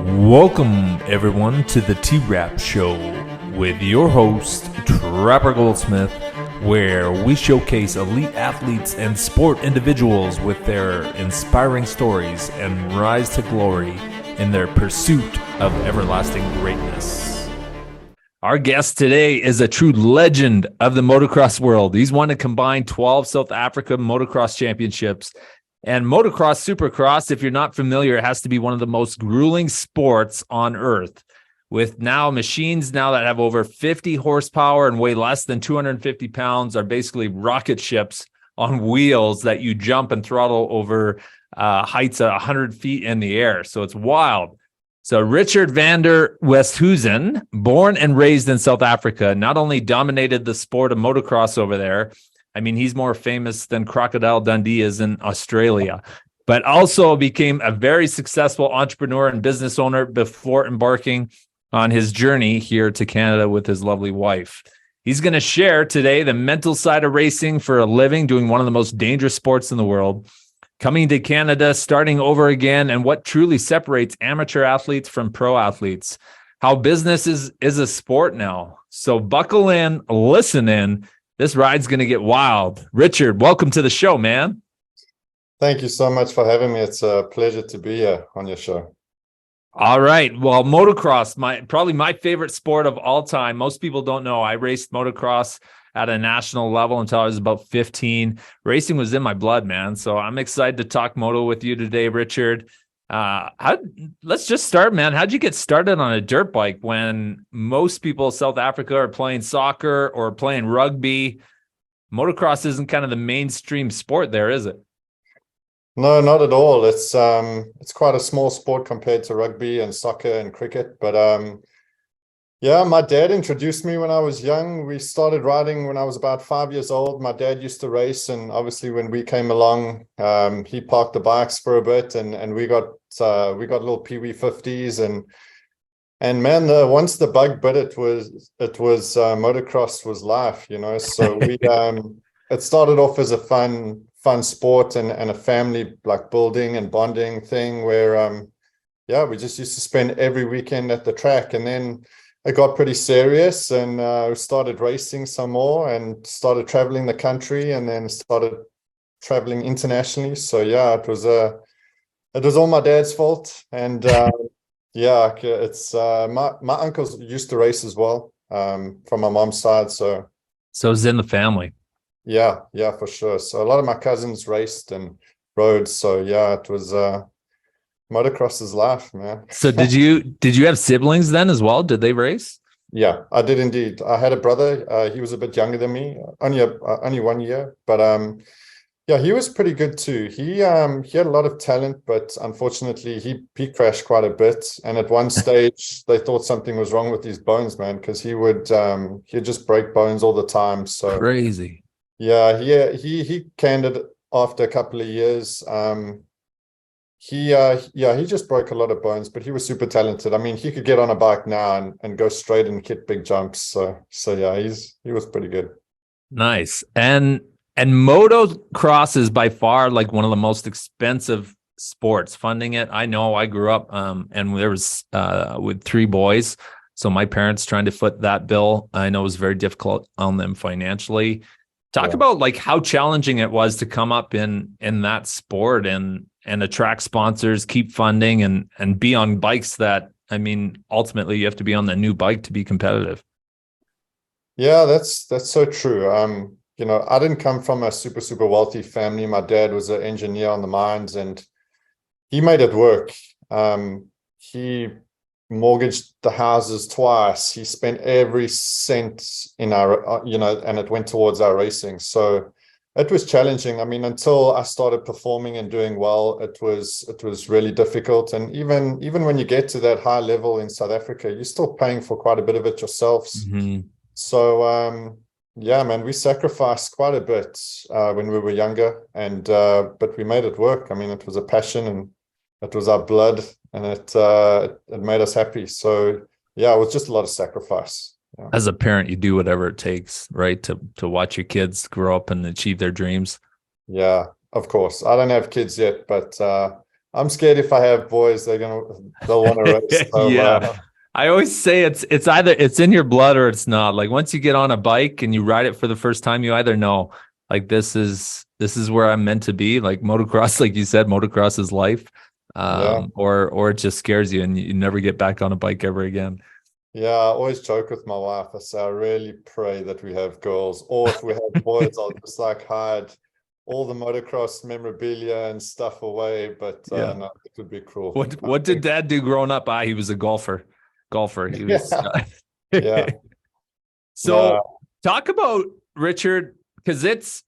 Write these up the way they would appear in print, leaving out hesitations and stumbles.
Welcome, everyone, to the T-Rap Show with your host, Trapper Goldsmith, where we showcase elite athletes and sport individuals with their inspiring stories and rise to glory in their pursuit of everlasting greatness. Our guest today is a true legend of the motocross world. He's won a combined 12 South African Motocross Championships. And motocross, supercross, if you're not familiar, it has to be one of the most grueling sports on earth, with now machines that have over 50 horsepower and weigh less than 250 pounds are basically rocket ships on wheels that you jump and throttle over heights of 100 feet in the air. So it's wild. So Richard van der Westhuizen, born and raised in South Africa, not only dominated the sport of motocross over there, I mean, he's more famous than Crocodile Dundee is in Australia, but also became a very successful entrepreneur and business owner before embarking on his journey here to Canada with his lovely wife. He's going to share today the mental side of racing for a living, doing one of the most dangerous sports in the world, coming to Canada, starting over again, and what truly separates amateur athletes from pro athletes, how business is a sport now. So buckle in, listen in. This ride's going to get wild. Richard, welcome to the show, man. Thank you so much for having me. It's a pleasure to be here on your show. All right. Well, motocross, probably my favorite sport of all time. Most people don't know I raced motocross at a national level until I was about 15. Racing was in my blood, man. So I'm excited to talk moto with you today, Richard. Let's just start, man. How'd you get started on a dirt bike when most people in South Africa are playing soccer or playing rugby? Motocross isn't kind of the mainstream sport there, is it? No, not at all. It's quite a small sport compared to rugby and soccer and cricket. But yeah, my dad introduced me when I was young. We started riding when I was about 5 years old. My dad used to race, and obviously when we came along, he parked the bikes for a bit, and we got little Pee-wee 50s, and man, once the bug bit, it was motocross was life, you know. So we it started off as a fun sport and a family like building and bonding thing where yeah, we just used to spend every weekend at the track, and then it got pretty serious, and we started racing some more and started traveling the country, and then started traveling internationally. So yeah, it was all my dad's fault. And yeah, it's my uncles used to race as well, from my mom's side. So it's in the family. Yeah, for sure. So a lot of my cousins raced and rode. So yeah, it was motocross is life, man. So did you have siblings then as well? Did they race? Yeah, I did indeed. I had a brother. He was a bit younger than me, only 1 year, but yeah, he was pretty good too. He had a lot of talent, but unfortunately he crashed quite a bit. And at one stage they thought something was wrong with his bones, man, because he'd just break bones all the time. So crazy. Yeah, he canned it after a couple of years. He just broke a lot of bones, but he was super talented. I mean, he could get on a bike now and go straight and hit big jumps. So yeah, he was pretty good. Nice. And motocross is by far like one of the most expensive sports. Funding it, I know. I grew up and there was with 3 boys, so my parents trying to foot that bill, I know, was very difficult on them financially. Talk about like how challenging it was to come up in that sport and attract sponsors, keep funding, and be on bikes that, I mean, ultimately you have to be on the new bike to be competitive. Yeah, that's so true. You know, I didn't come from a super wealthy family. My dad was an engineer on the mines, and he made it work. He mortgaged the houses twice. He spent every cent in our, you know, and it went towards our racing. So it was challenging. I mean, until I started performing and doing well, it was really difficult. And even when you get to that high level in South Africa, you're still paying for quite a bit of it yourselves. Mm-hmm. So yeah, man, we sacrificed quite a bit when we were younger, and but we made it work. I mean, it was a passion, and it was our blood, and it made us happy. So yeah, it was just a lot of sacrifice. Yeah. As a parent, you do whatever it takes, right, to watch your kids grow up and achieve their dreams. Yeah, of course. I don't have kids yet, but I'm scared if I have boys, they'll want to race. So, Yeah. I always say it's either it's in your blood or it's not. Like once you get on a bike and you ride it for the first time, you either know like this is where I'm meant to be. Like motocross, like you said, motocross is life. yeah. Or it just scares you and you never get back on a bike ever again. Yeah, I always joke with my wife. I say, I really pray that we have girls, or if we have boys, I'll just like hide all the motocross memorabilia and stuff away. But Yeah. no, it would be cruel. What did dad do growing up? He was a golfer. He was Yeah, yeah. So No, talk about Richard, because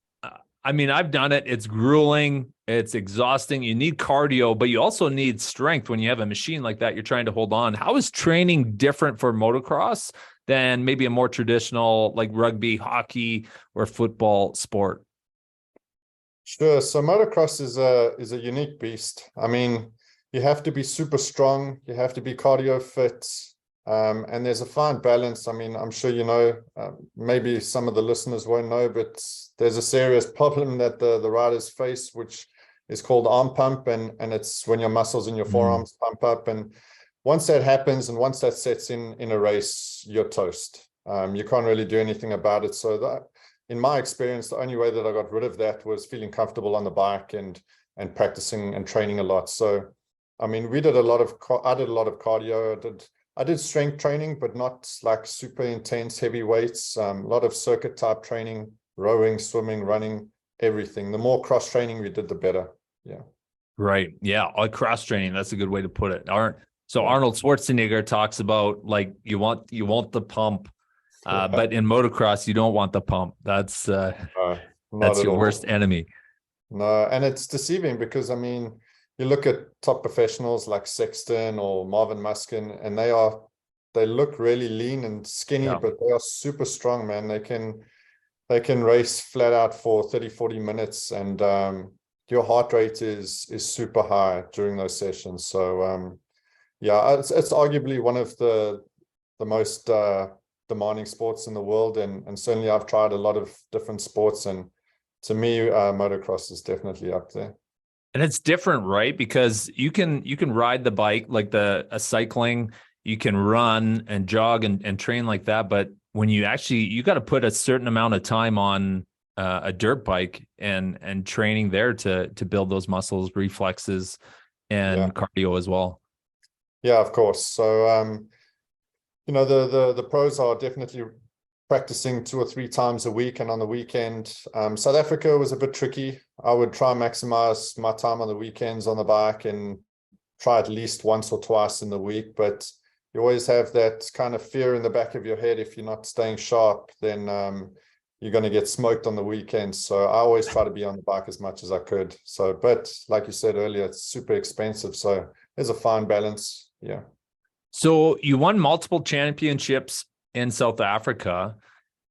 I mean, I've done it. It's grueling. It's exhausting. You need cardio, but you also need strength when you have a machine like that. You're trying to hold on. How is training different for motocross than maybe a more traditional like rugby, hockey, or football sport? sure. So motocross is a unique beast. I mean, you have to be super strong. You have to be cardio fit. And there's a fine balance. I mean, I'm sure you know, maybe some of the listeners won't know, but there's a serious problem that the riders face, which is called arm pump. And it's when your muscles in your forearms pump up. And once that happens and once that sets in a race, you're toast. You can't really do anything about it. So that, in my experience, the only way that I got rid of that was feeling comfortable on the bike and practicing and training a lot. So, I mean, I did a lot of cardio. I did strength training, but not like super intense, heavy weights. A lot of circuit type training, rowing, swimming, running, everything. The more cross training we did, the better. Yeah. Right. Yeah. Cross training. That's a good way to put it. So Yeah. Arnold Schwarzenegger talks about like you want the pump, but in motocross you don't want the pump. That's No, not that's at your all. worst enemy. No, and it's deceiving because I mean, you look at top professionals like Sexton or Marvin Muskin, and they look really lean and skinny, Yeah. but they are super strong, man. They can race flat out for 30, 40 minutes, and your heart rate is super high during those sessions. So yeah, it's arguably one of the most demanding sports in the world, and certainly I've tried a lot of different sports, and to me, motocross is definitely up there. And it's different, right? Because you can ride the bike like a cycling, you can run and jog and train like that. But when you got to put a certain amount of time on a dirt bike and training there to build those muscles, reflexes, Yeah, and cardio as well. yeah, of course. So you know, the pros are definitely practicing 2 or 3 times a week and on the weekend. South Africa was a bit tricky. I would try and maximize my time on the weekends on the bike and try at least once or twice in the week. But you always have that kind of fear in the back of your head. If you're not staying sharp, then you're going to get smoked on the weekends. So I always try to be on the bike as much as I could. So, but like you said earlier, it's super expensive. So there's a fine balance. Yeah. So you won multiple championships in South Africa,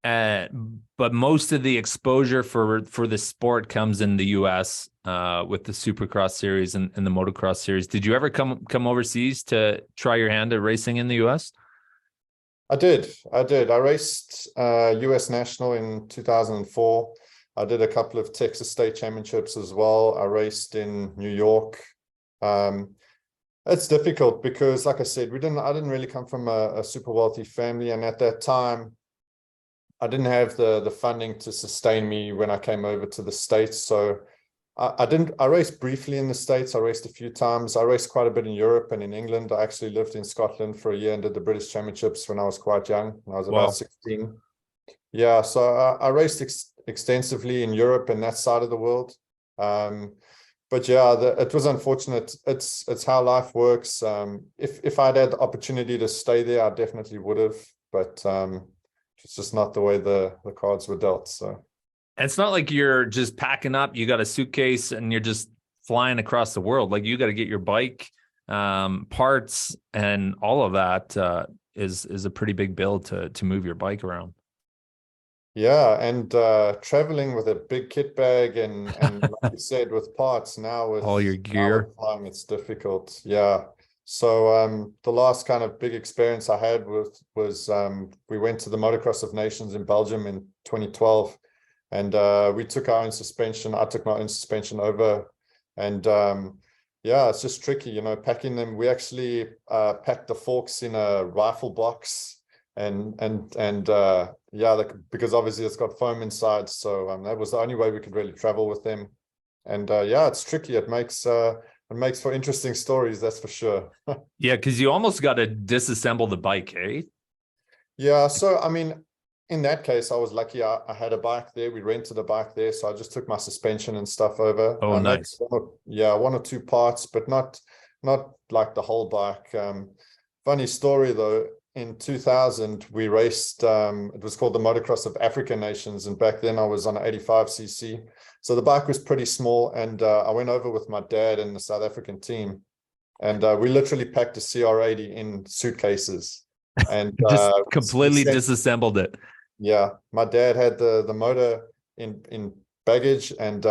but most of the exposure for the sport comes in the U.S. With the Supercross series and the Motocross series. Did you ever come overseas to try your hand at racing in the U.S.? I did. I raced US National in 2004. I did a couple of Texas State Championships as well. I raced in New York. It's difficult because, like I said, I didn't really come from a super wealthy family, and at that time, I didn't have the funding to sustain me when I came over to the States. So I raced briefly in the States. I raced a few times. I raced quite a bit in Europe and in England. I actually lived in Scotland for a year and did the British Championships when I was quite young. When I was about 16. Yeah, so I raced extensively in Europe and that side of the world. But yeah, it was unfortunate. It's how life works. If I'd had the opportunity to stay there, I definitely would have. But it's just not the way the cards were dealt. So It's not like you're just packing up, you got a suitcase and you're just flying across the world. Like you got to get your bike parts and all of that is a pretty big bill to move your bike around. yeah, and traveling with a big kit bag and like you said, with parts now All your gear. time, it's difficult. Yeah. So the last kind of big experience I had was we went to the Motocross of Nations in Belgium in 2012, and we took our own suspension. I took my own suspension over, and yeah, it's just tricky, you know, packing them. We actually packed the forks in a rifle box, and yeah, like, because obviously it's got foam inside, so that was the only way we could really travel with them. And yeah, it's tricky. It makes for interesting stories, that's for sure. Yeah, because you almost got to disassemble the bike, eh? Yeah, so I mean, in that case, I was lucky. I had a bike there. We rented a bike there, so I just took my suspension and stuff over. Oh, Maybe nice. one or two parts, but not like the whole bike. Funny story though. In 2000, we raced. It was called the Motocross of African Nations, and back then I was on an 85cc. So the bike was pretty small, and I went over with my dad and the South African team, and we literally packed a CR80 in suitcases. And Just we completely sent, disassembled it. yeah, my dad had the motor in baggage, and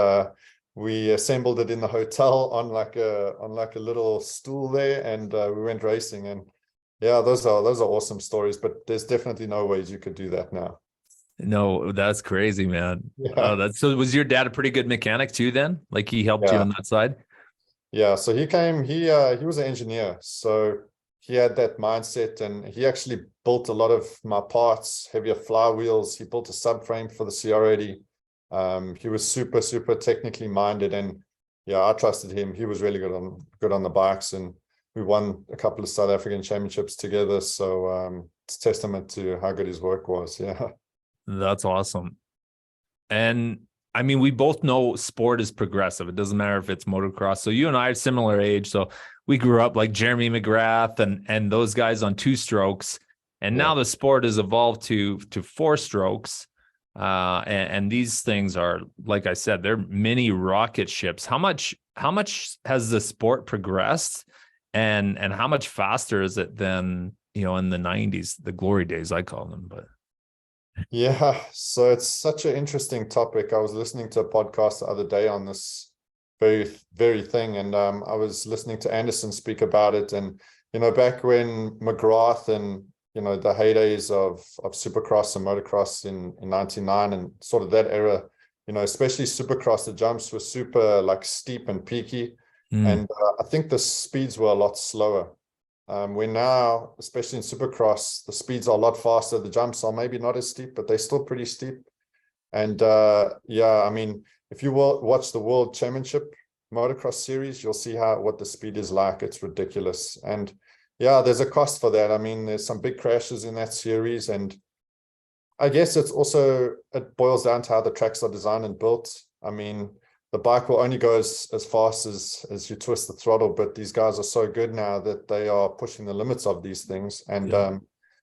we assembled it in the hotel on like a little stool there, and we went racing. And yeah, those are awesome stories, but there's definitely no ways you could do that now. No, that's crazy, man. Yeah, So was your dad a pretty good mechanic too then? Like he helped you yeah, on that side? yeah. So he was an engineer, so he had that mindset, and he actually built a lot of my parts, heavier flywheels. He built a subframe for the CR80. He was super technically minded, and yeah, I trusted him. He was really good on the bikes, and we won a couple of South African championships together. So it's testament to how good his work was. Yeah. That's awesome. And I mean, we both know sport is progressive. It doesn't matter if it's motocross. So you and I are similar age. So we grew up like Jeremy McGrath and those guys on 2 strokes. And now Yeah. the sport has evolved to 4 strokes. And these things are, like I said, they're mini rocket ships. How much has the sport progressed, and how much faster is it than, in the 90s, the glory days, I call them? But Yeah, so it's such an interesting topic. I was listening to a podcast the other day on this very thing, and I was listening to Anderson speak about it. And back when McGrath and the heydays of Supercross and motocross in 99 and sort of that era, especially Supercross, the jumps were super like steep and peaky, and I think the speeds were a lot slower. We're now, especially in Supercross, the speeds are a lot faster. The jumps are maybe not as steep, but they're still pretty steep. And yeah, I mean, if you will watch the World Championship Motocross Series, you'll see what the speed is like. It's ridiculous. And yeah, there's a cost for that. I mean, there's some big crashes in that series, and I guess it boils down to how the tracks are designed and built. I mean, the bike will only go as fast as you twist the throttle, but these guys are so good now that they are pushing the limits of these things. And yeah.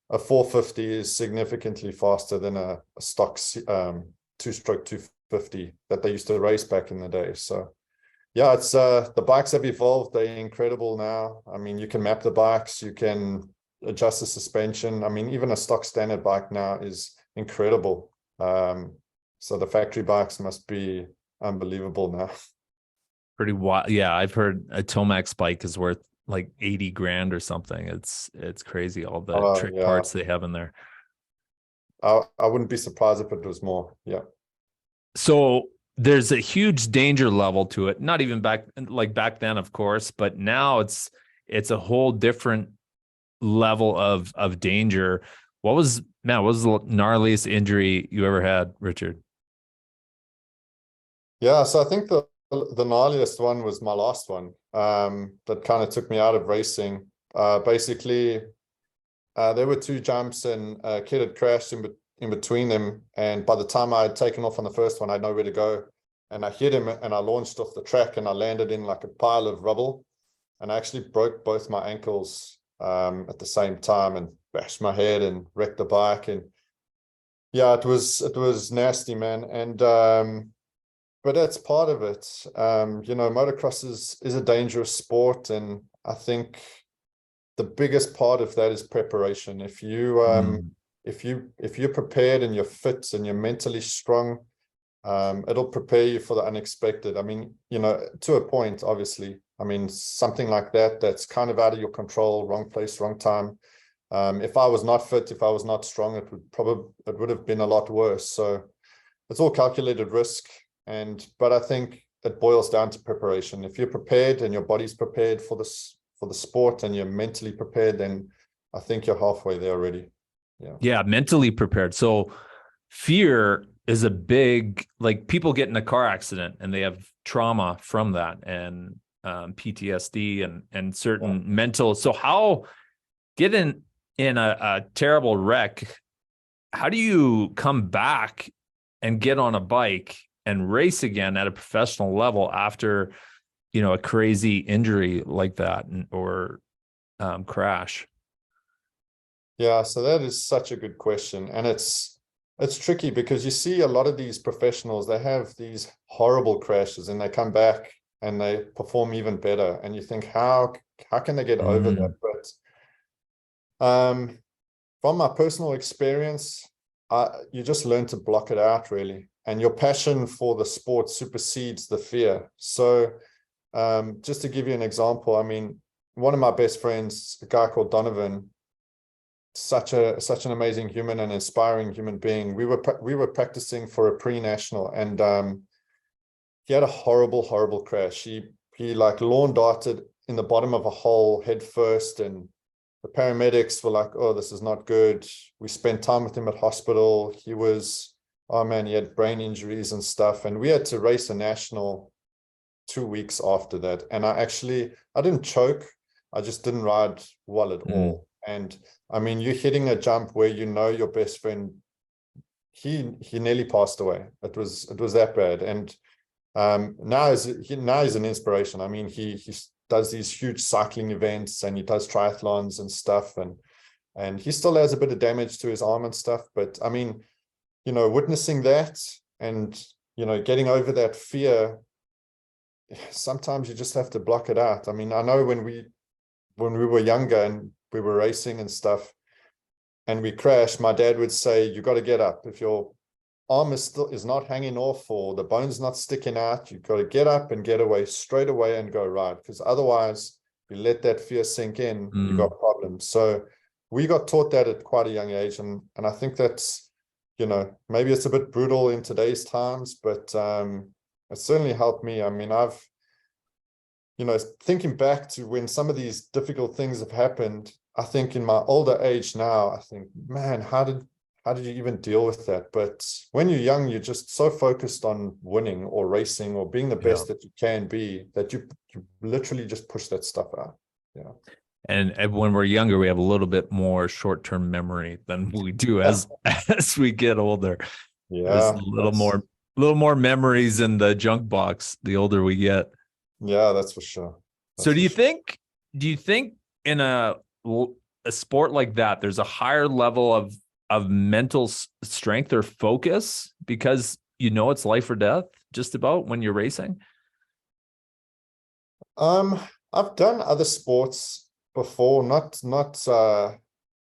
A 450 is significantly faster than a stock 2-stroke 250 that they used to race back in the day. So yeah, it's the bikes have evolved. They're incredible now. I mean, you can map the bikes, you can adjust the suspension. I mean, even a stock standard bike now is incredible. So the factory bikes must be unbelievable now. Pretty wild. Yeah, I've heard a Tomax bike is worth like 80 grand or something. It's crazy, all the trick Yeah, parts they have in there. I wouldn't be surprised if it was more. Yeah. So there's a huge danger level to it. Not even back then, of course, but now it's a whole different level of danger. What was the gnarliest injury you ever had, Richard? Yeah, so I think the gnarliest one was my last one. That kind of took me out of racing. Basically, there were 2 jumps, and a kid had crashed in between them. And by the time I had taken off on the first one, I had nowhere to go. And I hit him, and I launched off the track, and I landed in like a pile of rubble. And I actually broke both my ankles at the same time, and bashed my head and wrecked the bike. And yeah, it was nasty, man. And but that's part of it. Motocross is a dangerous sport, and I think the biggest part of that is preparation. If you're prepared and you're fit and you're mentally strong, it'll prepare you for the unexpected. I mean, to a point, obviously. I mean, something like that's kind of out of your control, wrong place, wrong time. If I was not fit, if I was not strong, it would have been a lot worse. So it's all calculated risk. But I think it boils down to preparation. If you're prepared and your body's prepared for this, for the sport, and you're mentally prepared, then I think you're halfway there already. Yeah, mentally prepared. So fear is a big, like, people get in a car accident and they have trauma from that, and PTSD and certain mental. So how get in a terrible wreck, how do you come back and get on a bike and race again at a professional level after, a crazy injury like that, or crash? Yeah, so that is such a good question. And it's tricky because you see a lot of these professionals, they have these horrible crashes and they come back and they perform even better. And you think, how can they get over that? But from my personal experience, you just learn to block it out, really. And your passion for the sport supersedes the fear. So just to give you an example, I mean, one of my best friends, a guy called Donovan, such an amazing human and inspiring human being. We were practicing for a pre-national, and he had a horrible crash. He like lawn darted in the bottom of a hole head first, and the paramedics were like, "Oh, this is not good." We spent time with him at hospital. He was, oh man, he had brain injuries and stuff, and we had to race a national 2 weeks after that. And I didn't choke, I just didn't ride well at all. And I mean, you're hitting a jump where your best friend, he nearly passed away. It was that bad. And now he's an inspiration. I mean, he does these huge cycling events and he does triathlons and stuff, and he still has a bit of damage to his arm and stuff. But I mean, witnessing that and getting over that fear, sometimes you just have to block it out. I mean, I know when we were younger and we were racing and stuff and we crashed, my dad would say, "You got to get up. If your arm is not hanging off or the bone's not sticking out, you've got to get up and get away straight away and go ride, because otherwise, if you let that fear sink in, you got problems." So we got taught that at quite a young age, and I think that's, maybe it's a bit brutal in today's times, but it certainly helped me. I mean, I've thinking back to when some of these difficult things have happened, I think in my older age now, I think, man, how did you even deal with that? But when you're young, you're just so focused on winning or racing or being the best that you can be, that you literally just push that stuff out. Yeah. And when we're younger, we have a little bit more short-term memory than we do as we get older. Yeah. There's a little more memories in the junk box the older we get. Yeah, that's for sure. So do you think in a sport like that, there's a higher level of mental strength or focus because it's life or death just about when you're racing? I've done other sports before,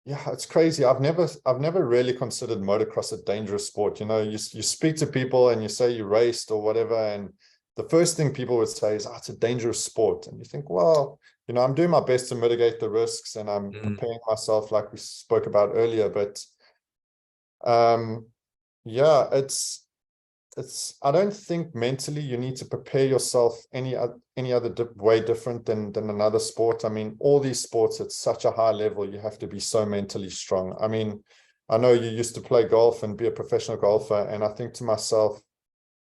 it's crazy. I've never really considered motocross a dangerous sport. You speak to people and you say you raced or whatever, and the first thing people would say is, it's a dangerous sport. And you think, well, I'm doing my best to mitigate the risks and I'm preparing myself like we spoke about earlier. But yeah, it's I don't think mentally you need to prepare yourself any other way different than another sport. I mean, all these sports at such a high level, you have to be so mentally strong. I mean, I know you used to play golf and be a professional golfer, and I think to myself,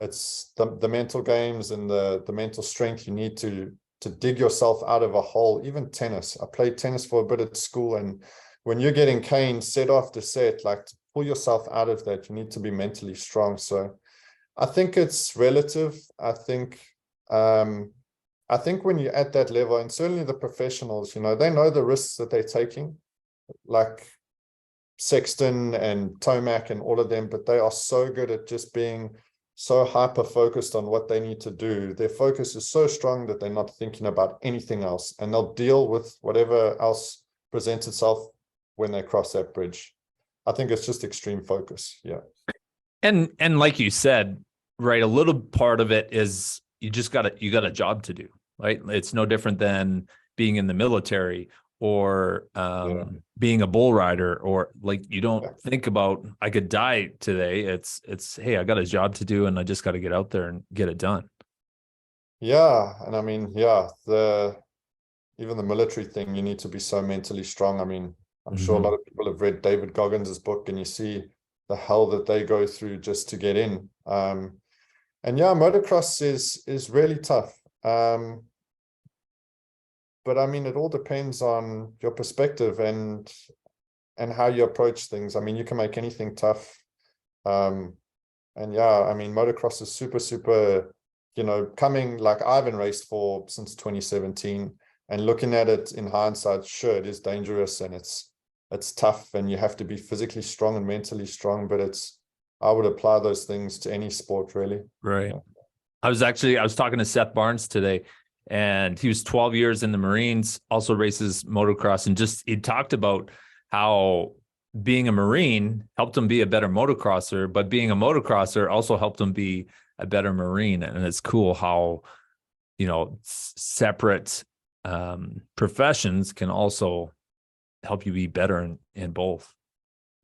it's the mental games and the mental strength you need to dig yourself out of a hole. Even tennis, I played tennis for a bit at school, and when you're getting caned set after set, like, to pull yourself out of that, you need to be mentally strong. So I think it's relative. I think when you're at that level, and certainly the professionals, they know the risks that they're taking, like Sexton and Tomac and all of them, but they are so good at just being so hyper focused on what they need to do. Their focus is so strong that they're not thinking about anything else, and they'll deal with whatever else presents itself when they cross that bridge. I think it's just extreme focus. Yeah. And like you said, right, a little part of it is you got a job to do, right? It's no different than being in the military or being a bull rider, or like, you don't think about, I could die today. It's hey, I got a job to do and I just got to get out there and get it done. Yeah, and I mean, yeah, even the military thing, you need to be so mentally strong. I mean, I'm sure a lot of people have read David Goggins' book, and you see the hell that they go through just to get in. And yeah, motocross is really tough. But I mean, it all depends on your perspective and how you approach things. I mean, you can make anything tough. And yeah, I mean, motocross is super, super, coming like I haven't raced for since 2017, and looking at it in hindsight, sure, it is dangerous and it's tough and you have to be physically strong and mentally strong, but I would apply those things to any sport, really. Right. Yeah. I was talking to Seth Barnes today, and he was 12 years in the Marines, also races motocross, and he talked about how being a Marine helped him be a better motocrosser, but being a motocrosser also helped him be a better Marine. And it's cool how, separate professions can also help you be better in both.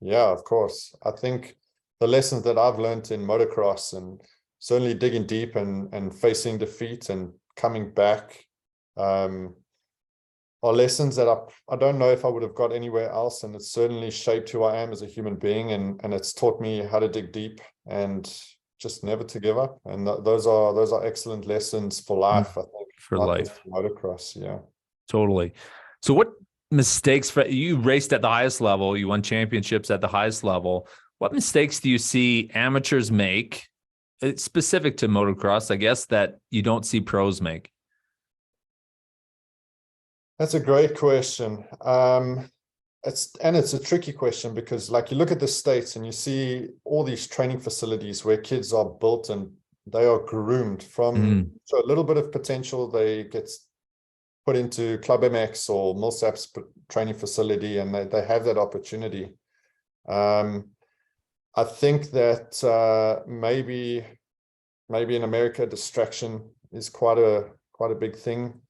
Yeah, of course. I think the lessons that I've learned in motocross, and certainly digging deep and facing defeat and coming back, are lessons that I don't know if I would have got anywhere else. And it's certainly shaped who I am as a human being. And it's taught me how to dig deep and just never to give up. And those are excellent lessons for life, I think. For not life. just motocross. Yeah. Totally. So what mistakes you raced at the highest level, you won championships at the highest level. What mistakes do you see amateurs make? It's specific to motocross, I guess, that you don't see pros make. That's a great question. It's a tricky question because, like, you look at the States and you see all these training facilities where kids are built and they are groomed from so a little bit of potential. They get put into Club MX or Millsap's training facility, and they have that opportunity. I think that maybe in America, distraction is quite a big thing.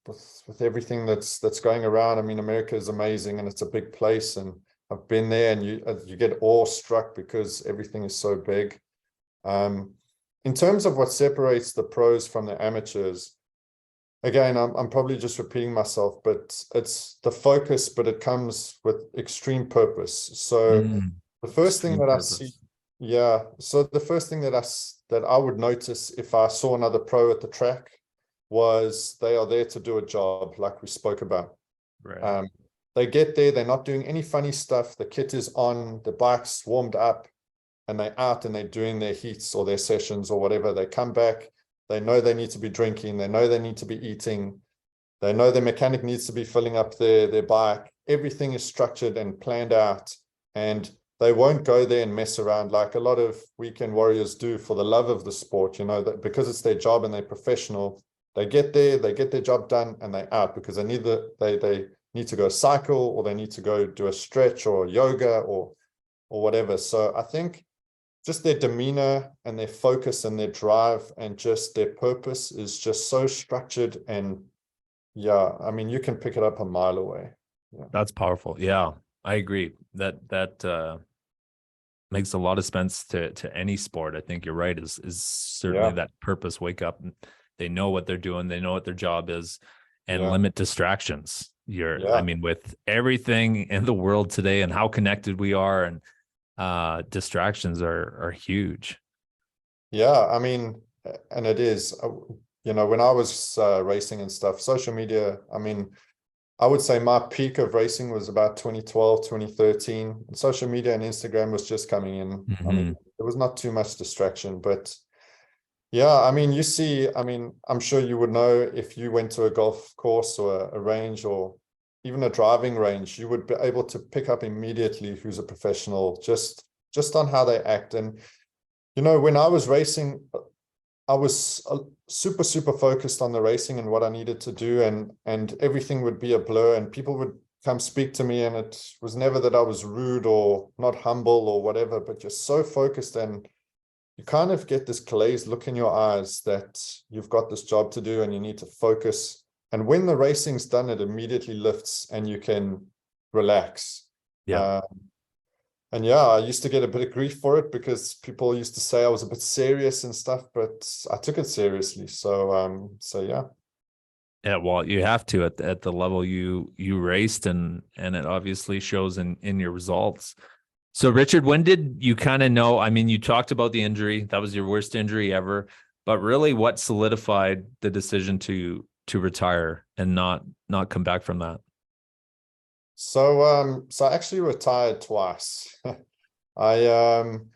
With everything that's going around. I mean, America is amazing and it's a big place, and I've been there, and you get awestruck because everything is so big. In terms of what separates the pros from the amateurs, again, I'm probably just repeating myself, but it's the focus, but it comes with extreme purpose. So the first thing that I see, yeah. So the first thing that I would notice if I saw another pro at the track was they are there to do a job, like we spoke about. Right. They get there, they're not doing any funny stuff. The kit is on, the bike's warmed up, and they're out and they're doing their heats or their sessions or whatever. They come back, they know they need to be drinking, they know they need to be eating, they know their mechanic needs to be filling up their bike. Everything is structured and planned out, and they won't go there and mess around like a lot of weekend warriors do for the love of the sport, that because it's their job and they're professional. They get there, they get their job done, and they're out because they need to go cycle, or they need to go do a stretch or yoga or whatever. So I think just their demeanor and their focus and their drive and just their purpose is just so structured. And yeah, I mean, you can pick it up a mile away. Yeah. That's powerful. Yeah, I agree. That makes a lot of sense to any sport. I think you're right. Is certainly that purpose. Wake up. They know what they're doing. They know what their job is, and limit distractions. I mean, with everything in the world today and how connected we are, and distractions are huge. Yeah, I mean, and it is, when I was racing and stuff, social media, I mean, I would say my peak of racing was about 2012, 2013. And social media and Instagram was just coming in. I mean, there was not too much distraction, but yeah, I mean, I'm sure you would know if you went to a golf course or a range or even a driving range, you would be able to pick up immediately who's a professional just on how they act. And, when I was racing, I was super, super focused on the racing and what I needed to do, and everything would be a blur, and people would come speak to me, and it was never that I was rude or not humble or whatever, but just so focused, and you kind of get this glazed look in your eyes that you've got this job to do and you need to focus. And when the racing's done, it immediately lifts and you can relax. Yeah. and yeah, I used to get a bit of grief for it because people used to say I was a bit serious and stuff, but I took it seriously. So yeah. Yeah, well, you have to at the level you raced, and it obviously shows in your results. So, Richard, when did you kind of know? I mean, you talked about the injury. That was your worst injury ever. But really, what solidified the decision to retire and not come back from that? So I actually retired twice. I um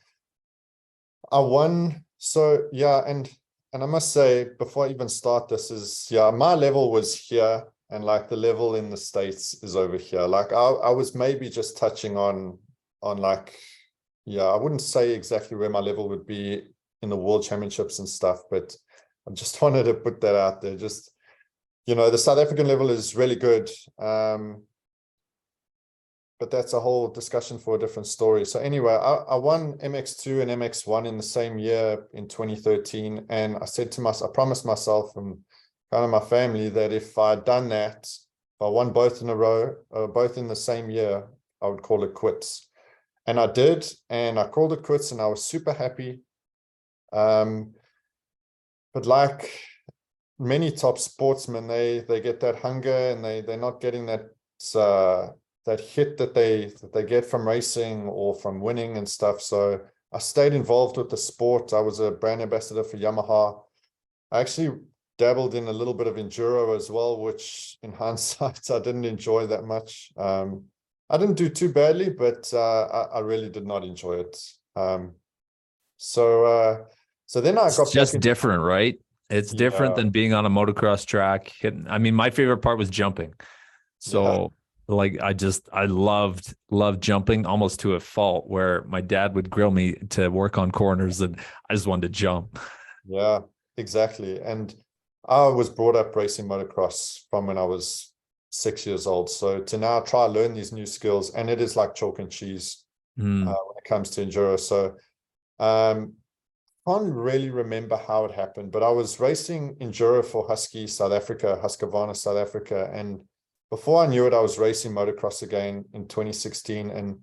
I won. So yeah, and I must say before I even start this is yeah, my level was here and like the level in the States is over here. Like I was maybe just touching on like yeah, I wouldn't say exactly where my level would be in the world championships and stuff, but I just wanted to put that out there. Just the South African level is really good. But that's a whole discussion for a different story. So anyway, I won MX2 and MX1 in the same year in 2013. And I promised myself and kind of my family that if I'd done that, if I won both in a row, both in the same year, I would call it quits. And I did, and I called it quits and I was super happy. But like many top sportsmen, they get that hunger and they're not getting that hit that they get from racing or from winning and stuff. So I stayed involved with the sport. I was a brand ambassador for Yamaha. I actually dabbled in a little bit of enduro as well, which in hindsight, I didn't enjoy that much. I didn't do too badly, but I really did not enjoy it. So then I It's got back just into, different, right? It's different yeah, than being on a motocross track. I mean, my favorite part was jumping. yeah, So like I loved jumping almost to a fault where my dad would grill me to work on corners and I just wanted to jump. yeah, exactly. And I was brought up racing motocross from when I was 6 years old. So to now try learn these new skills, and it is like chalk and cheese Mm. when it comes to enduro. So um, can't really remember how it happened, but I was racing enduro for Husqvarna South Africa, and before I knew it, I was racing motocross again in 2016, and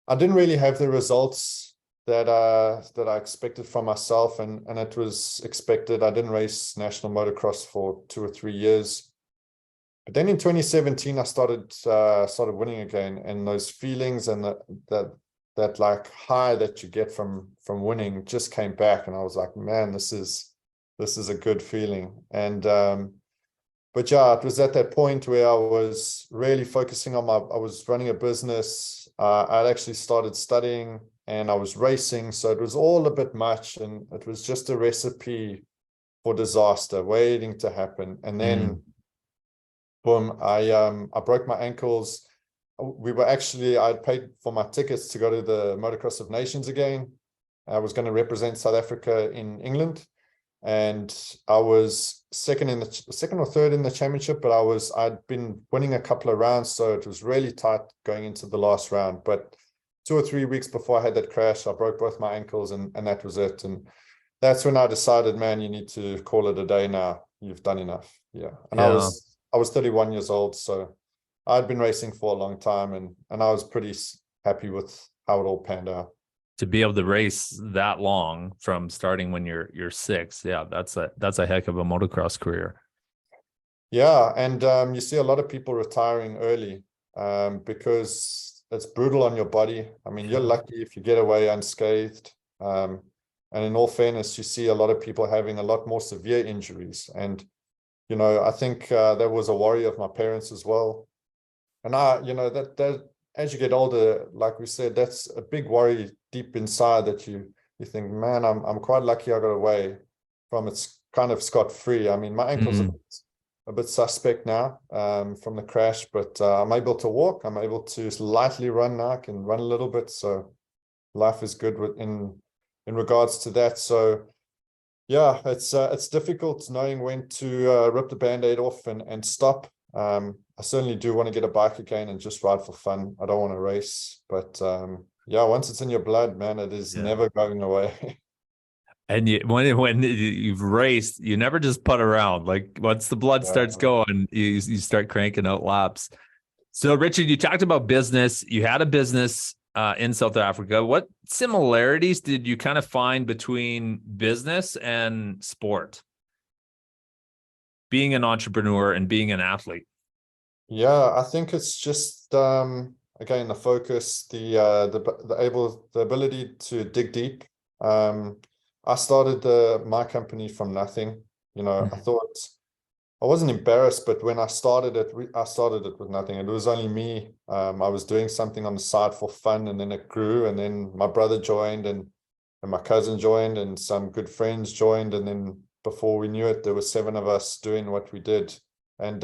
I didn't really have the results that I expected from myself, and it was expected. I didn't race national motocross for 2 or 3 years, but then in 2017 I started winning again, and those feelings and that like high that you get from winning just came back, and I was like, man, this is a good feeling. And but yeah, it was at that point where I was really focusing on I was running a business. I'd actually started studying and I was racing. So it was all a bit much, and it was just a recipe for disaster waiting to happen. And then, Mm. boom, I broke my ankles. I'd paid for my tickets to go to the Motocross of Nations again. I was going to represent South Africa in England, and I was second or third in the championship, but I'd been winning a couple of rounds, so it was really tight going into the last round. But 2 or 3 weeks before I had that crash, I broke both my ankles, and that was it. And that's when I decided, man, you need to call it a day now. You've done enough. Yeah. And Yeah. I was 31 years old, so I'd been racing for a long time, and I was pretty happy with how it all panned out. To be able to race that long from starting when you're six, yeah, that's a heck of a motocross career. Yeah, and you see a lot of people retiring early because it's brutal on your body. I mean, you're Yeah. lucky if you get away unscathed. And in all fairness, you see a lot of people having a lot more severe injuries. And, I think that was a worry of my parents as well. And that as you get older, like we said, that's a big worry deep inside that you think, man, I'm quite lucky I got away from it's kind of scot-free. I mean, my ankles are Mm. a bit suspect now from the crash, but I'm able to walk. I'm able to lightly run now. I can run a little bit, so life is good in regards to that. So yeah, it's difficult knowing when to rip the band-aid off and stop. I certainly do want to get a bike again and just ride for fun. I don't want to race, but yeah, once it's in your blood, man, it is Yeah. never going away. And when you've raced, you never just put around. Like once the blood starts Yeah. going, you start cranking out laps. So Richard, you talked about business. You had a business in South Africa. What similarities did you kind of find between business and sport? Being an entrepreneur and being an athlete. Yeah, I think it's just again the focus, the ability to dig deep. I started my company from nothing. You know, I thought I wasn't embarrassed, but when I started it with nothing. It was only me. I was doing something on the side for fun, and then it grew, and then my brother joined, and my cousin joined, and some good friends joined, and then before we knew it, there were 7 of us doing what we did. And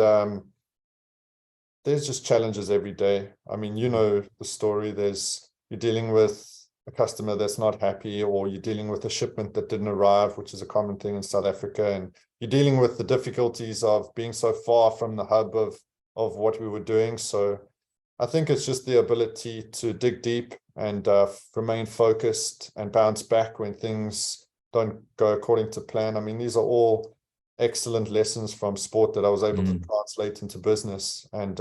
there's just challenges every day. I mean, you know the story. You're dealing with a customer that's not happy, or you're dealing with a shipment that didn't arrive, which is a common thing in South Africa, and you're dealing with the difficulties of being so far from the hub of what we were doing. So I think it's just the ability to dig deep and remain focused and bounce back when things don't go according to plan. I mean, these are all excellent lessons from sport that I was able to translate into business. And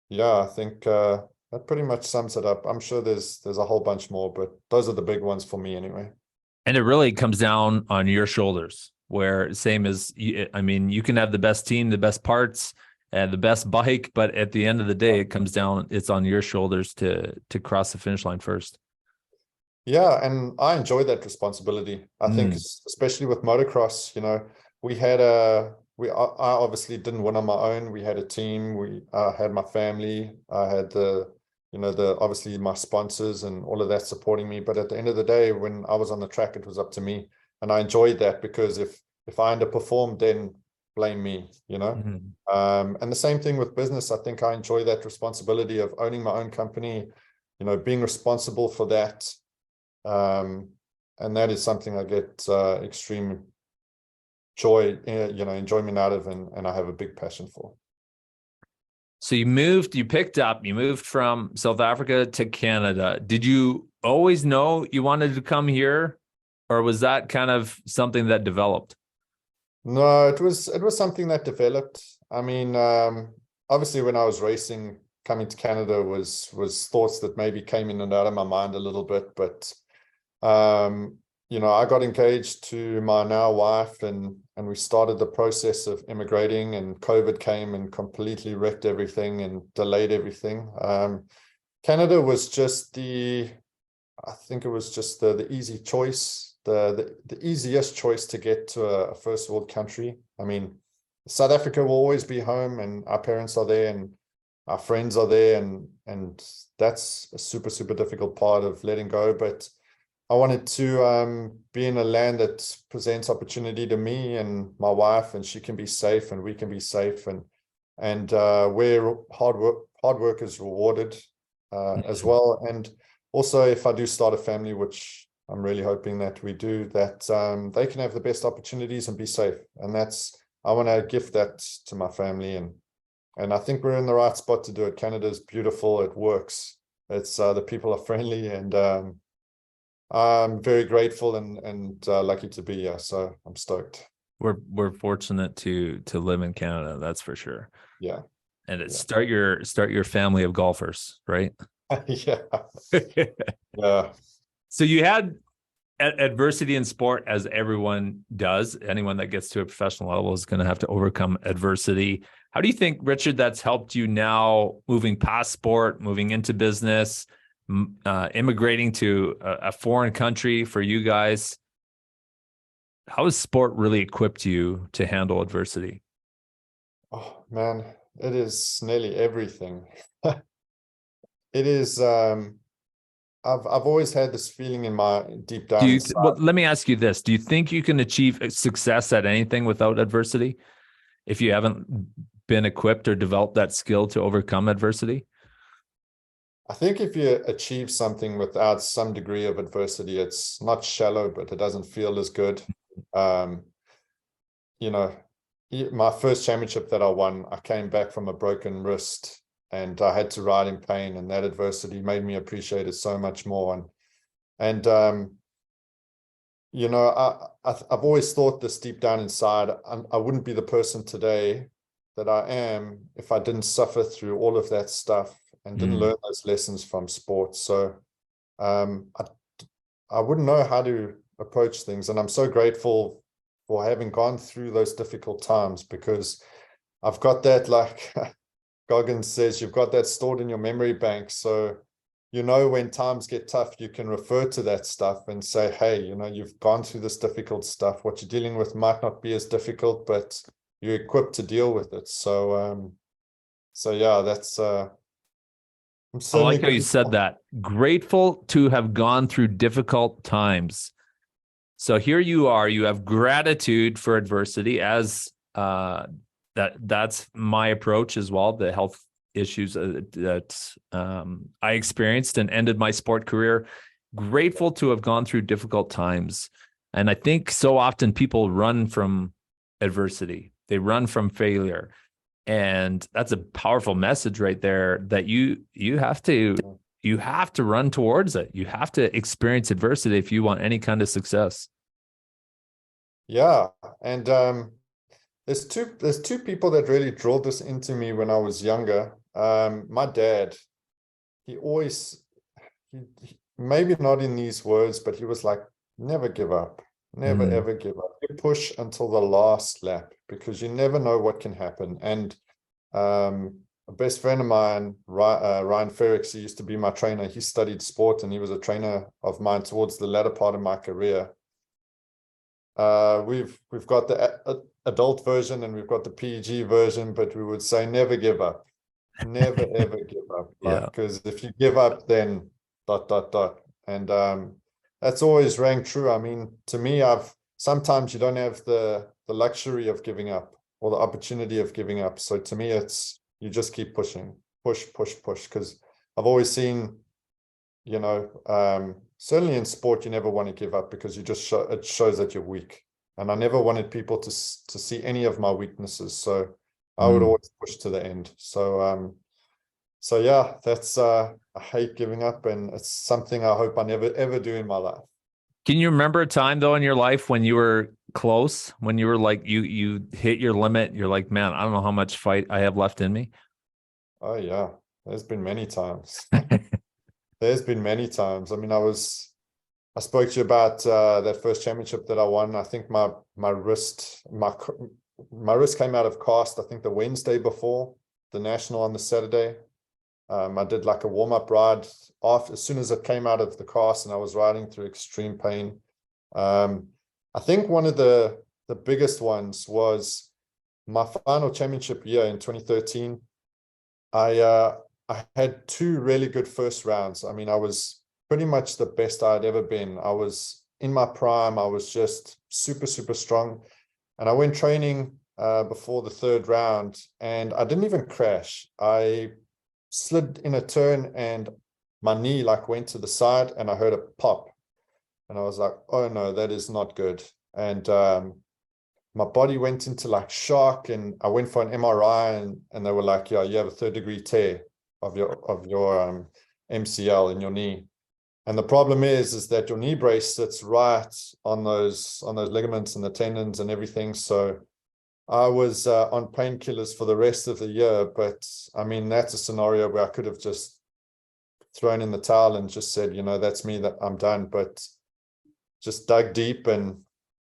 yeah, I think that pretty much sums it up. I'm sure there's a whole bunch more, but those are the big ones for me anyway. And it really comes down on your shoulders, where same as, I mean, you can have the best team, the best parts, and the best bike, but at the end of the day, it comes down, it's on your shoulders to cross the finish line first. Yeah, and I enjoy that responsibility. I think, especially with motocross, you know, I obviously didn't win on my own. We had a team. I had my family. I had obviously my sponsors and all of that supporting me. But at the end of the day, when I was on the track, it was up to me, and I enjoyed that, because if I underperformed, then blame me, you know. And the same thing with business. I think I enjoy that responsibility of owning my own company, you know, being responsible for that. And that is something I get extreme joy, you know, enjoyment out of, and I have a big passion for. So you moved from South Africa to Canada. Did you always know you wanted to come here, or was that kind of something that developed? No, it was something that developed. I mean, obviously when I was racing, coming to Canada was thoughts that maybe came in and out of my mind a little bit, but you know, I got engaged to my now wife, and we started the process of immigrating, and COVID came and completely wrecked everything and delayed everything. Canada was just I think it was just the easy choice, the easiest choice to get to a first world country. I mean, South Africa will always be home, and our parents are there, and our friends are there, and that's a super, super difficult part of letting go. But I wanted to be in a land that presents opportunity to me and my wife, and she can be safe and we can be safe, and where hard work is rewarded as well. And also, if I do start a family, which I'm really hoping that we do, that they can have the best opportunities and be safe. And I want to gift that to my family, and I think we're in the right spot to do it. Canada's beautiful. It works. It's the people are friendly, and I'm very grateful and lucky to be here. So I'm stoked. We're fortunate to live in Canada, that's for sure. Yeah. And start your family of golfers, right? Yeah. Yeah. So you had adversity in sport, as everyone does. Anyone that gets to a professional level is going to have to overcome adversity. How do you think, Richard, that's helped you now, moving past sport, moving into business, immigrating to a foreign country for you guys? How has sport really equipped you to handle adversity? Oh man, it is nearly everything. It is I've always had this feeling in my deep down inside. Well, let me ask you this. Do you think you can achieve success at anything without adversity if you haven't been equipped or developed that skill to overcome adversity? I think if you achieve something without some degree of adversity, it's not shallow, but it doesn't feel as good. You know, my first championship that I won, I came back from a broken wrist, and I had to ride in pain, and that adversity made me appreciate it so much more. And you know, I've always thought this deep down inside, I wouldn't be the person today that I am if I didn't suffer through all of that stuff and didn't learn those lessons from sports. So I wouldn't know how to approach things. And I'm so grateful for having gone through those difficult times, because I've got that, like Goggins says, you've got that stored in your memory bank. So, when times get tough, you can refer to that stuff and say, hey, you've gone through this difficult stuff. What you're dealing with might not be as difficult, but you're equipped to deal with it. So, yeah, that's, I'm I certainly like how you said that. Grateful to have gone through difficult times. So here you are, you have gratitude for adversity, as that's my approach as well. The health issues that I experienced and ended my sport career. Grateful to have gone through difficult times. And I think so often people run from adversity. They run from failure. And that's a powerful message right there, that you have to run towards it. You have to experience adversity if you want any kind of success. Yeah. And there's two people that really drilled this into me when I was younger. My dad, he maybe not in these words, but he was like, never give up. Never, ever give up. You push until the last lap, because you never know what can happen. And a best friend of mine, Ryan Ferrix, he used to be my trainer. He studied sport, and he was a trainer of mine towards the latter part of my career. We've got the adult version and we've got the PG version, but we would say never give up. Never, ever give up. Because if you give up, then ... And that's always rang true. I mean, to me, sometimes you don't have the luxury of giving up, or the opportunity of giving up. So to me, it's, you just keep pushing, push, because I've always seen, certainly in sport, you never want to give up, because it shows that you're weak. And I never wanted people to see any of my weaknesses. So I would always push to the end. So yeah, that's, I hate giving up, and it's something I hope I never, ever do in my life. Can you remember a time though in your life when you were close, when you were like, you hit your limit? You're like, man, I don't know how much fight I have left in me. Oh yeah, there's been many times. There's been many times. I mean, I spoke to you about that first championship that I won. I think my wrist came out of cast, I think the Wednesday before the national on the Saturday. I did like a warm-up ride as soon as it came out of the cast, and I was riding through extreme pain. I think one of the biggest ones was my final championship year in 2013. I had two really good first rounds. I mean, I was pretty much the best I'd ever been. I was in my prime. I was just super, super strong. And I went training before the third round, and I didn't even crash. I slid in a turn, and my knee like went to the side, and I heard a pop. And I was like, oh no, that is not good. And my body went into like shock, and I went for an MRI, and they were like, yeah, you have a 3rd-degree tear of your MCL in your knee. And the problem is that your knee brace sits right on those ligaments and the tendons and everything. So I was on painkillers for the rest of the year. But I mean, that's a scenario where I could have just thrown in the towel and just said, that's me, that I'm done. But just dug deep and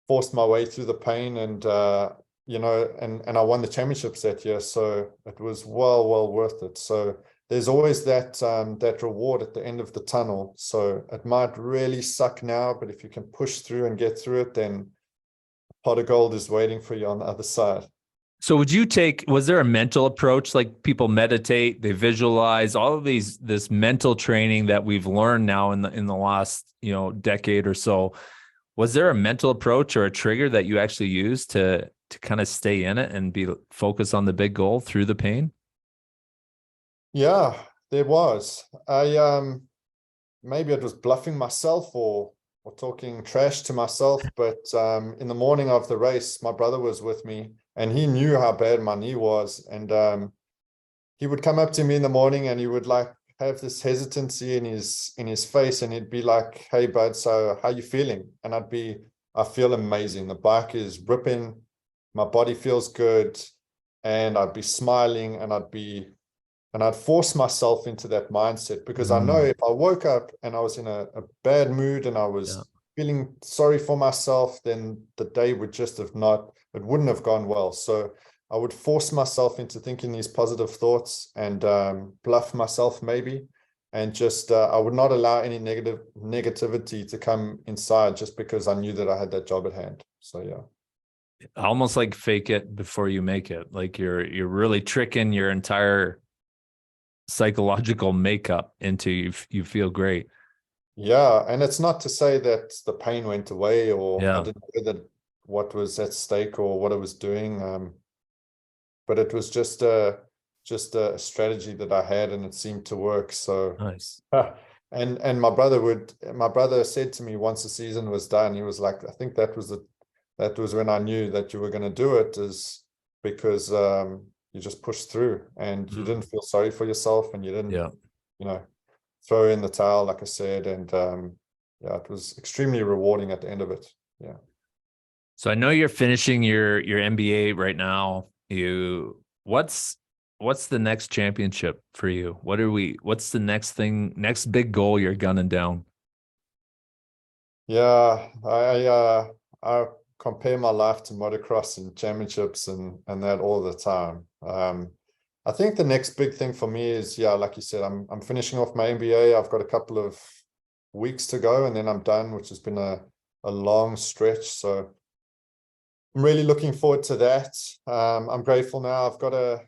forced my way through the pain, and and I won the championships that year. So it was well worth it. So there's always that reward at the end of the tunnel. So it might really suck now, but if you can push through and get through it, then a pot of gold is waiting for you on the other side. So was there a mental approach, like people meditate, they visualize, all of this mental training that we've learned now in the last, decade or so? Was there a mental approach or a trigger that you actually used to kind of stay in it and be focused on the big goal through the pain? Yeah, there was. Maybe it was bluffing myself or talking trash to myself, but in the morning of the race, my brother was with me, and he knew how bad my knee was. And he would come up to me in the morning, and he would like have this hesitancy in his face, and he'd be like, hey bud, so how you feeling? And I feel amazing. The bike is ripping, my body feels good. And I'd be smiling, and I'd be And I'd force myself into that mindset because I know if I woke up and I was in a bad mood and I was feeling sorry for myself, then the day would just have not, it wouldn't have gone well. So I would force myself into thinking these positive thoughts and bluff myself maybe. And just, I would not allow any negativity to come inside just because I knew that I had that job at hand. So, yeah. Almost like fake it before you make it. Like you're really tricking your entire psychological makeup into you feel great. Yeah. And it's not to say that the pain went away or I didn't know that what was at stake or what I was doing. But it was just a strategy that I had and it seemed to work. So nice. And my brother said to me once the season was done, he was like, I think that was when I knew that you were going to do it, is because you just pushed through and you didn't feel sorry for yourself and you didn't, you know, throw in the towel, like I said. And yeah, it was extremely rewarding at the end of it. Yeah. So I know you're finishing your MBA right now. What's the next championship for you? What's the next big goal you're gunning down? Yeah, I compare my life to motocross and championships and that all the time. I think the next big thing for me is, yeah, like you said, I'm finishing off my MBA. I've got a couple of weeks to go and then I'm done, which has been a long stretch. So I'm really looking forward to that. I'm grateful now. I've got a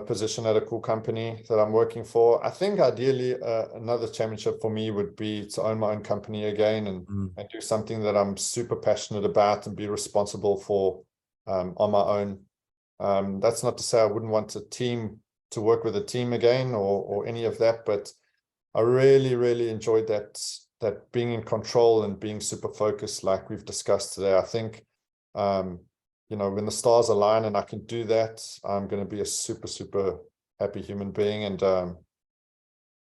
position at a cool company that I'm working for. I think ideally another championship for me would be to own my own company again and do something that I'm super passionate about and be responsible for on my own. That's not to say I wouldn't want to work with a team again or any of that, but I really, really enjoyed that being in control and being super focused like we've discussed today. I think when the stars align and I can do that, I'm going to be a super, super happy human being. And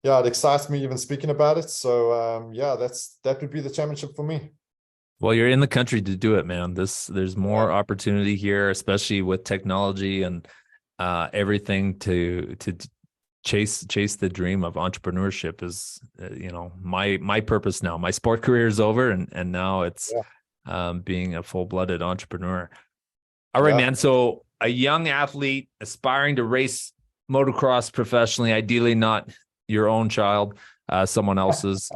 it excites me even speaking about it. So that would be the championship for me. Well, you're in the country to do it, man. There's more opportunity here, especially with technology and everything to chase the dream of entrepreneurship is, my purpose now. My sport career is over and now it's being a full-blooded entrepreneur. All right, man. So a young athlete aspiring to race motocross professionally, ideally not your own child, someone else's.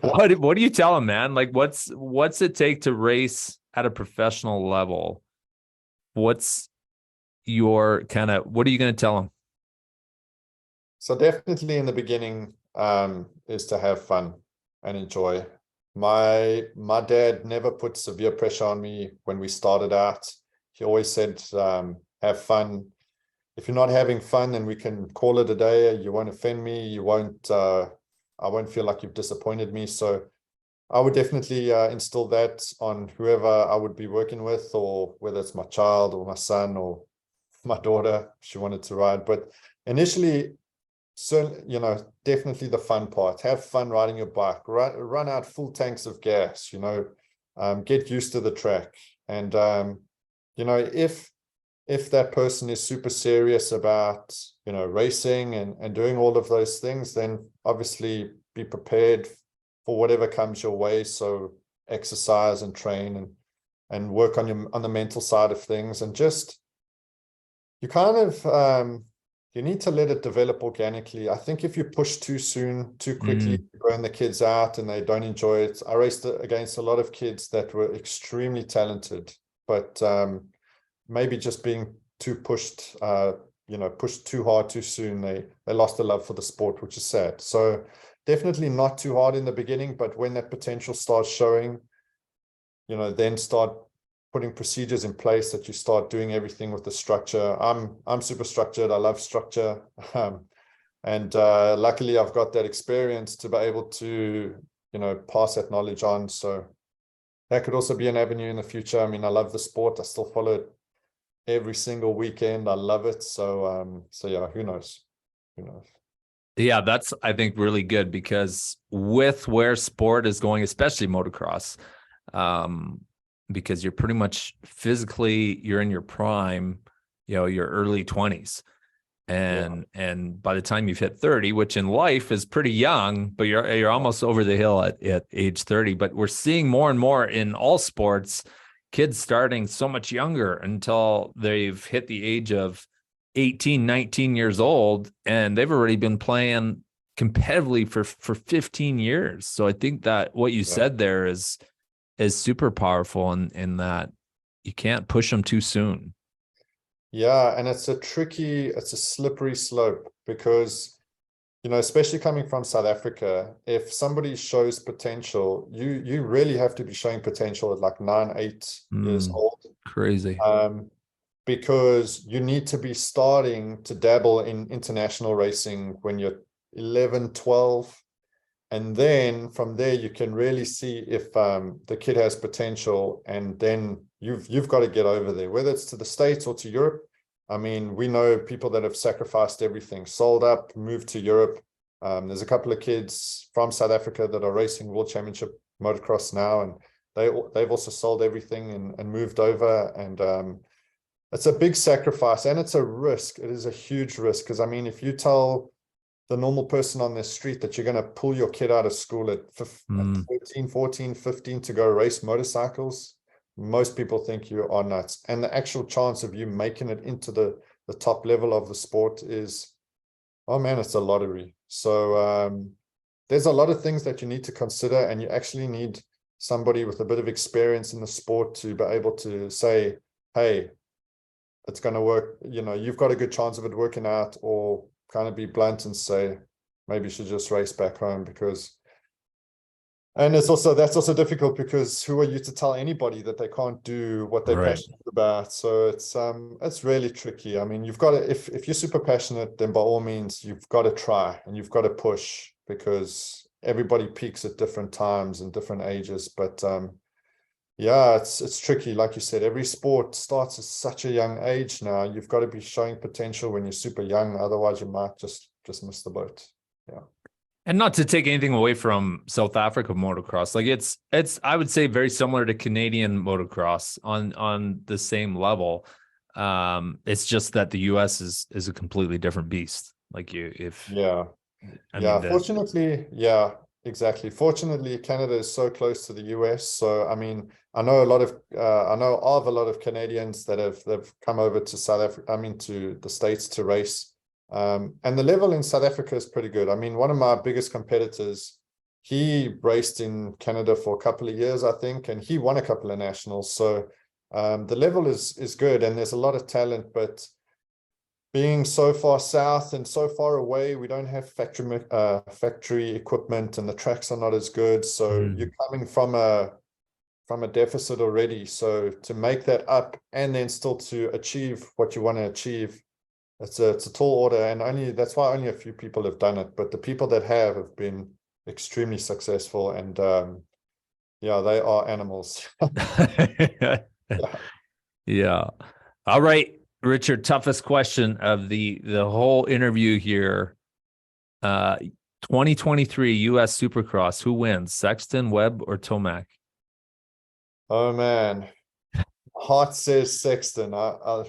What do you tell him, man? Like, what's it take to race at a professional level? What's your what are you going to tell him? So definitely in the beginning is to have fun and enjoy. My dad never put severe pressure on me when we started out. He always said, have fun. If you're not having fun, then we can call it a day. You won't offend me. You won't, I won't feel like you've disappointed me. So I would definitely instill that on whoever I would be working with, or whether it's my child or my son or my daughter, if she wanted to ride. But initially, definitely the fun part. Have fun riding your bike. Run out full tanks of gas, get used to the track. And, if that person is super serious about, racing and doing all of those things, then obviously be prepared for whatever comes your way. So exercise and train and work on the mental side of things, and just, you need to let it develop organically. I think if you push too soon, too quickly, you burn the kids out and they don't enjoy it. I raced against a lot of kids that were extremely talented, but maybe just being too pushed, pushed too hard too soon, they lost the love for the sport, which is sad. So definitely not too hard in the beginning, but when that potential starts showing, then start putting procedures in place, that you start doing everything with the structure. I'm super structured. I love structure. And luckily I've got that experience to be able to, pass that knowledge on. So that could also be an avenue in the future. I mean, I love the sport. I still follow it every single weekend. I love it. So yeah, who knows? Yeah, that's, I think, really good, because with where sport is going, especially motocross, because you're pretty much physically, you're in your prime, your early 20s. And by the time you've hit 30, which in life is pretty young, but you're almost over the hill at age 30. But we're seeing more and more in all sports, kids starting so much younger until they've hit the age of 18, 19 years old, and they've already been playing competitively for 15 years. So I think that what you said there is super powerful in that you can't push them too soon. Yeah, and it's a slippery slope because, you know, especially coming from South Africa, if somebody shows potential, you really have to be showing potential at like 9, 8 years old. Crazy. Because you need to be starting to dabble in international racing when you're 11, 12. And then from there, you can really see if the kid has potential, and then you've got to get over there, whether it's to the States or to Europe. I mean, we know people that have sacrificed everything, sold up, moved to Europe. There's a couple of kids from South Africa that are racing World Championship motocross now, and they've also sold everything and moved over. And it's a big sacrifice, and it's a risk. It is a huge risk, because I mean, if you tell the normal person on the street that you're going to pull your kid out of school at 13, 14, 15 to go race motorcycles, most people think you are nuts. And the actual chance of you making it into the top level of the sport is, oh man, it's a lottery. So there's a lot of things that you need to consider, and you actually need somebody with a bit of experience in the sport to be able to say, hey, it's going to work. You know, you've got a good chance of it working out, or kind of be blunt and say, maybe you should just race back home. Because, and that's also difficult, because who are you to tell anybody that they can't do what they're passionate about? So it's really tricky. I mean, you've got to, if you're super passionate, then by all means, you've got to try and you've got to push, because everybody peaks at different times and different ages. But yeah, it's tricky. Like you said, every sport starts at such a young age now. You've got to be showing potential when you're super young. Otherwise, you might just miss the boat. Yeah. And not to take anything away from South Africa motocross, like it's I would say very similar to Canadian motocross on the same level. It's just that the US is a completely different beast. Like fortunately, yeah. Exactly. Fortunately, Canada is so close to the US. So, I mean, I know of a lot of Canadians that have come over to South Africa, to the States to race. And the level in South Africa is pretty good. I mean, one of my biggest competitors, he raced in Canada for a couple of years, I think, and he won a couple of nationals. So the level is good, and there's a lot of talent, but being so far south and so far away, we don't have factory equipment, and the tracks are not as good. So you're coming from a deficit already. So to make that up and then still to achieve what you want to achieve, it's a tall order. And that's why only a few people have done it. But the people that have been extremely successful, and yeah, they are animals. Yeah. All right, Richard, toughest question of the whole interview here. 2023 US Supercross, who wins, Sexton, Webb, or Tomac? Oh man, heart says Sexton. I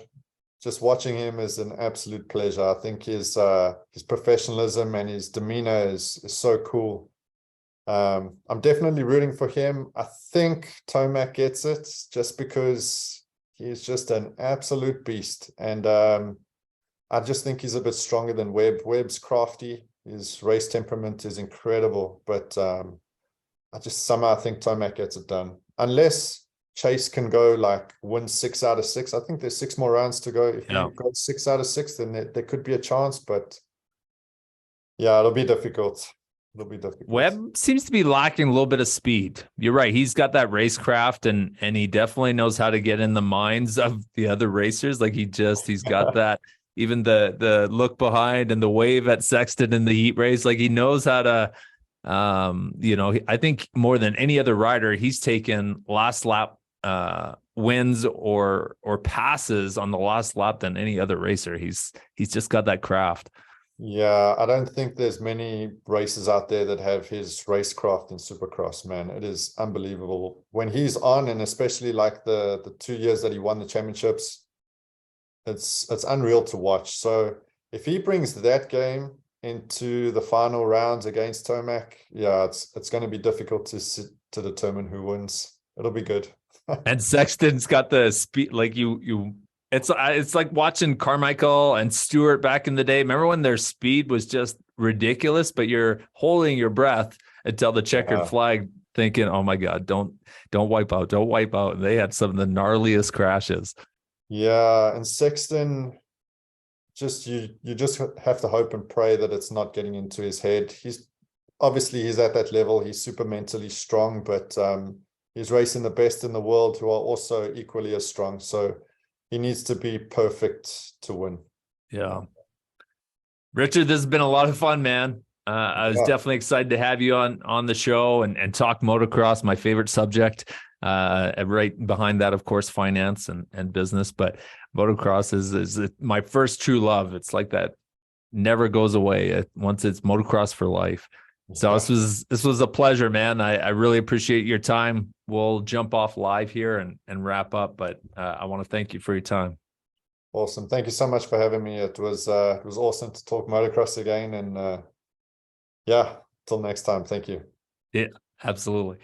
just watching him is an absolute pleasure. I think his professionalism and his demeanor is so cool. I'm definitely rooting for him. I think Tomac gets it just because he's just an absolute beast. And I just think he's a bit stronger than Webb. Webb's crafty. His race temperament is incredible. But I just somehow think Tomac gets it done. Unless Chase can go win 6 out of 6. I think there's 6 more rounds to go. If you go 6 out of 6, then there could be a chance. But yeah, it'll be difficult. Webb seems to be lacking a little bit of speed. You're right. He's got that racecraft, and he definitely knows how to get in the minds of the other racers. Like he's got that, even the look behind and the wave at Sexton in the heat race. Like he knows how to, I think more than any other rider, he's taken last lap wins or passes on the last lap than any other racer. He's just got that craft. Yeah, I don't think there's many races out there that have his racecraft in Supercross, man. It is unbelievable. When he's on, and especially the 2 years that he won the championships, it's unreal to watch. So if he brings that game into the final rounds against Tomac, yeah, it's going to be difficult to determine who wins. It'll be good. And Sexton's got the speed, like it's like watching Carmichael and Stewart back in the day. Remember when their speed was just ridiculous, but you're holding your breath until the checkered flag, thinking, "Oh my God, don't wipe out, don't wipe out." And they had some of the gnarliest crashes. Yeah, and Sexton, you just have to hope and pray that it's not getting into his head. He's at that level. He's super mentally strong, but he's racing the best in the world who are also equally as strong. So he needs to be perfect to win. Yeah. Richard, this has been a lot of fun, man. I was definitely excited to have you on the show and talk motocross, my favorite subject. Right behind that, of course, finance and business. But motocross is my first true love. It's like that never goes away. Once it's motocross for life. So this was a pleasure, man. I really appreciate your time. We'll jump off live here and wrap up, but I want to thank you for your time. Awesome. Thank you so much for having me. It was awesome to talk motocross again, and yeah, till next time. Thank you. Yeah, absolutely.